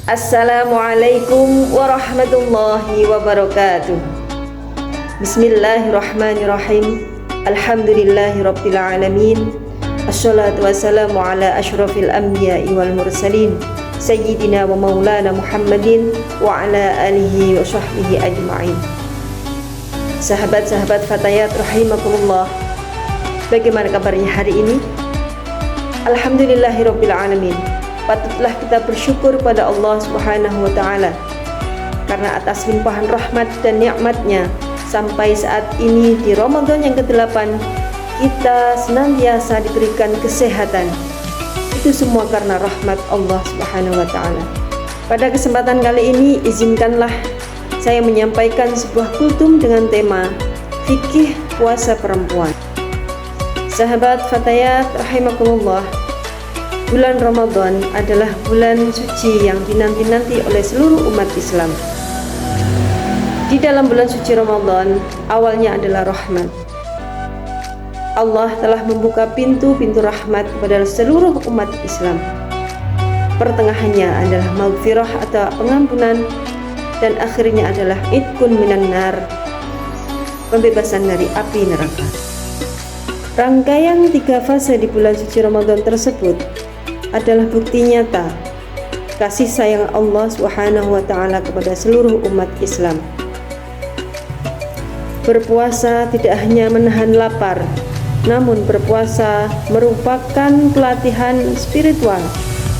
Assalamualaikum warahmatullahi wabarakatuh. Bismillahirrahmanirrahim. Alhamdulillahirabbil alamin. Assalatu wassalamu ala asyrafil anbiya'i wal mursalin sayyidina wa maulana Muhammadin wa ala alihi wa sahbihi ajma'in. Sahabat-sahabat Fatayat rahimakumullah, bagaimana kabarnya hari ini? Alhamdulillahirabbil alamin. Patutlah kita bersyukur pada Allah Subhanahu wa taala karena atas limpahan rahmat dan nikmatnya sampai saat ini di Ramadan yang ke-8 kita senantiasa diberikan kesehatan. Itu semua karena rahmat Allah Subhanahu wa taala. Pada kesempatan kali ini izinkanlah saya menyampaikan sebuah kultum dengan tema fikih puasa perempuan. Sahabat Fatayat rahimakumullah, bulan Ramadan adalah bulan suci yang dinanti-nanti oleh seluruh umat Islam. Di dalam bulan suci Ramadan, awalnya adalah rahmat. Allah telah membuka pintu-pintu rahmat kepada seluruh umat Islam. Pertengahannya adalah maghfirah atau pengampunan, dan akhirnya adalah itqun minan nar, pembebasan dari api neraka. Rangkaian 3 fase di bulan suci Ramadan tersebut adalah bukti nyata kasih sayang Allah Subhanahu wa taala kepada seluruh umat Islam. Berpuasa tidak hanya menahan lapar, namun berpuasa merupakan pelatihan spiritual,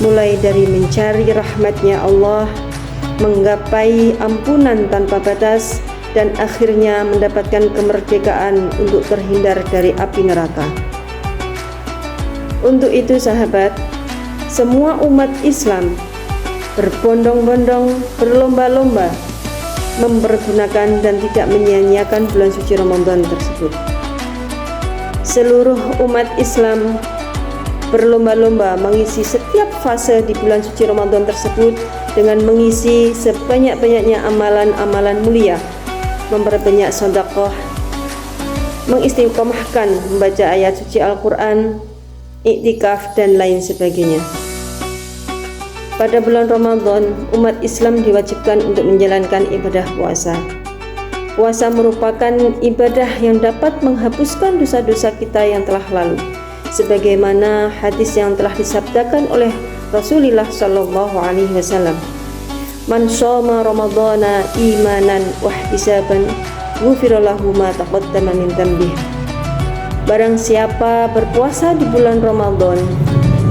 mulai dari mencari rahmatnya Allah, menggapai ampunan tanpa batas, dan akhirnya mendapatkan kemerdekaan untuk terhindar dari api neraka. Untuk itu sahabat, semua umat Islam berbondong-bondong, berlomba-lomba mempergunakan dan tidak menyia-nyiakan bulan suci Ramadan tersebut. Seluruh umat Islam berlomba-lomba mengisi setiap fase di bulan suci Ramadan tersebut dengan mengisi sebanyak-banyaknya amalan-amalan mulia, memperbanyak sedekah, mengistiqomahkan membaca ayat suci Al-Quran, iktikaf, dan lain sebagainya. Pada bulan Ramadan, umat Islam diwajibkan untuk menjalankan ibadah puasa. Puasa merupakan ibadah yang dapat menghapuskan dosa-dosa kita yang telah lalu, sebagaimana hadis yang telah disabdakan oleh Rasulullah sallallahu alaihi wasallam. Man shoma ramadhana imanan wahtisaban ghufira lahu ma taqaddama min dhanbih. Barang siapa berpuasa di bulan Ramadan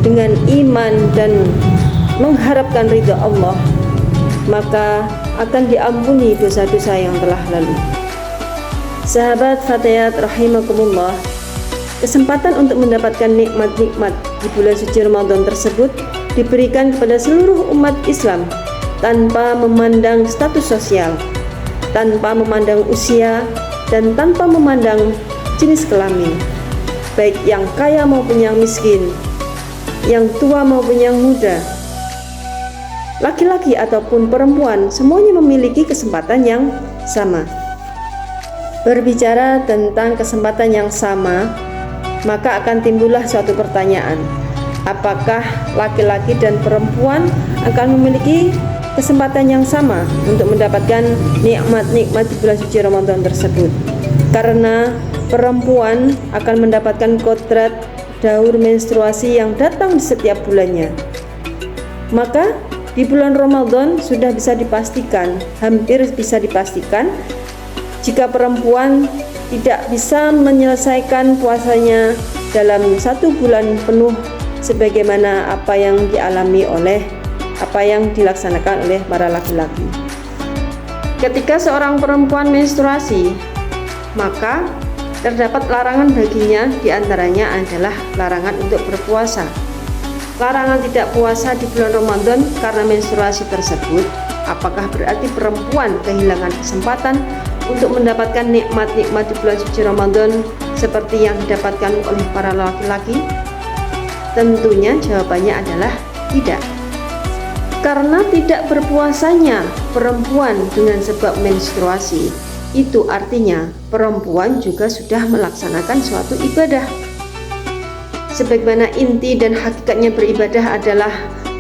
dengan iman dan mengharapkan ridha Allah, maka akan diampuni dosa-dosa yang telah lalu. Sahabat Fatayat rahimakumullah, kesempatan untuk mendapatkan nikmat-nikmat di bulan suci Ramadan tersebut diberikan kepada seluruh umat Islam tanpa memandang status sosial, tanpa memandang usia, dan tanpa memandang jenis kelamin, baik yang kaya maupun yang miskin, yang tua maupun yang muda, laki-laki ataupun perempuan, semuanya memiliki kesempatan yang sama. Berbicara tentang kesempatan yang sama, maka akan timbullah suatu pertanyaan: apakah laki-laki dan perempuan akan memiliki kesempatan yang sama untuk mendapatkan nikmat-nikmat di bulan suci Ramadan tersebut? Karena perempuan akan mendapatkan kodrat daur menstruasi yang datang di setiap bulannya. Maka di bulan Ramadan sudah bisa dipastikan, hampir bisa dipastikan, jika perempuan tidak bisa menyelesaikan puasanya dalam 1 bulan penuh sebagaimana apa yang dilaksanakan oleh para laki-laki. Ketika seorang perempuan menstruasi, maka terdapat larangan baginya, diantaranya adalah larangan untuk berpuasa. Larangan tidak puasa di bulan Ramadan karena menstruasi tersebut, apakah berarti perempuan kehilangan kesempatan untuk mendapatkan nikmat-nikmat di bulan suci Ramadan seperti yang didapatkan oleh para laki-laki? Tentunya jawabannya adalah tidak. Karena tidak berpuasanya perempuan dengan sebab menstruasi, itu artinya perempuan juga sudah melaksanakan suatu ibadah. Sebagaimana inti dan hakikatnya beribadah adalah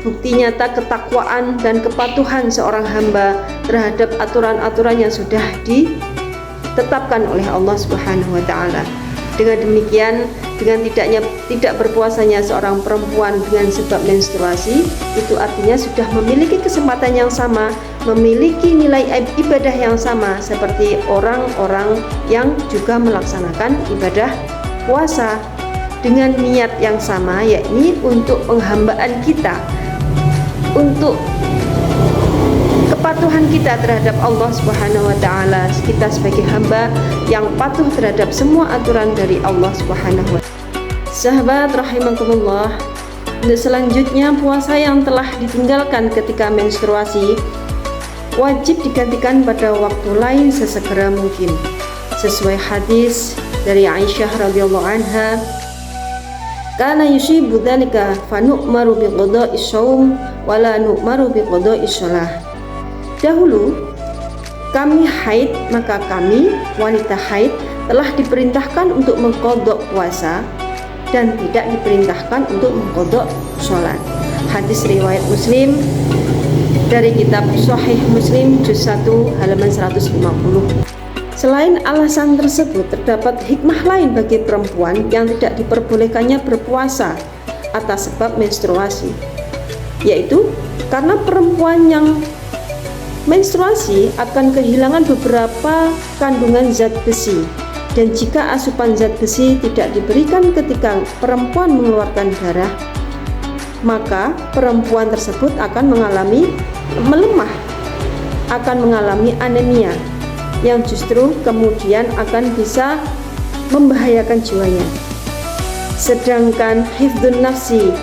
bukti nyata ketakwaan dan kepatuhan seorang hamba terhadap aturan-aturan yang sudah ditetapkan oleh Allah Subhanahu wa taala. Dengan demikian, dengan tidak berpuasanya seorang perempuan dengan sebab menstruasi, itu artinya sudah memiliki kesempatan yang sama, memiliki nilai ibadah yang sama seperti orang-orang yang juga melaksanakan ibadah puasa dengan niat yang sama, yakni untuk penghambaan kita, untuk kepatuhan kita terhadap Allah Subhanahu wa taala, kita sebagai hamba yang patuh terhadap semua aturan dari Allah Subhanahu wa taala. Sahabat rahimakumullah, untuk selanjutnya puasa yang telah ditinggalkan ketika menstruasi wajib digantikan pada waktu lain sesegera mungkin, sesuai hadis dari Aisyah radhiyallahu anha, kana yusibu dzalika fa nu'maru bi qada'is shaum wa la nu'maru bi qada'is shalah. Dahulu kami haid, maka kami wanita haid telah diperintahkan untuk mengqadha puasa dan tidak diperintahkan untuk mengqadha sholat. Hadis riwayat Muslim dari kitab Sahih Muslim juz 1 halaman 150. Selain alasan tersebut, terdapat hikmah lain bagi perempuan yang tidak diperbolehkannya berpuasa atas sebab menstruasi, yaitu karena perempuan yang menstruasi akan kehilangan beberapa kandungan zat besi, dan jika asupan zat besi tidak diberikan ketika perempuan mengeluarkan darah, maka perempuan tersebut akan mengalami melemah, akan mengalami anemia yang justru kemudian akan bisa membahayakan jiwanya. Sedangkan hifdzun nafsi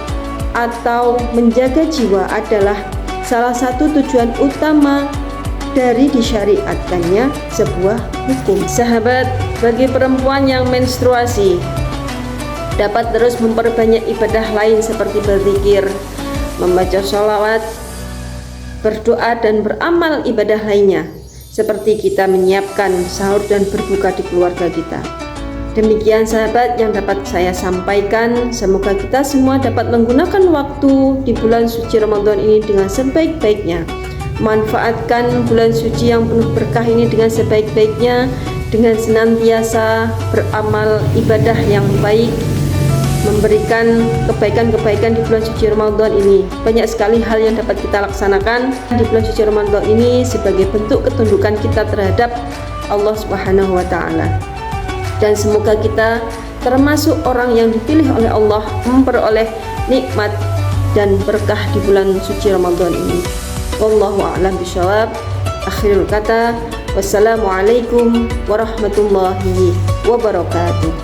atau menjaga jiwa adalah salah satu tujuan utama dari disyariatkannya sebuah hukum. Sahabat, bagi perempuan yang menstruasi dapat terus memperbanyak ibadah lain seperti berzikir, membaca sholawat, berdoa dan beramal ibadah lainnya, seperti kita menyiapkan sahur dan berbuka di keluarga kita. Demikian sahabat yang dapat saya sampaikan. Semoga kita semua dapat menggunakan waktu di bulan suci Ramadan ini dengan sebaik-baiknya. Manfaatkan bulan suci yang penuh berkah ini dengan sebaik-baiknya, dengan senantiasa beramal ibadah yang baik, memberikan kebaikan-kebaikan di bulan suci Ramadan ini. Banyak sekali hal yang dapat kita laksanakan di bulan suci Ramadan ini sebagai bentuk ketundukan kita terhadap Allah Subhanahu wa taala. Dan semoga kita termasuk orang yang dipilih oleh Allah memperoleh nikmat dan berkah di bulan suci Ramadan ini. Wallahu a'lam bishawab. Akhirul kata, wassalamualaikum warahmatullahi wabarakatuh.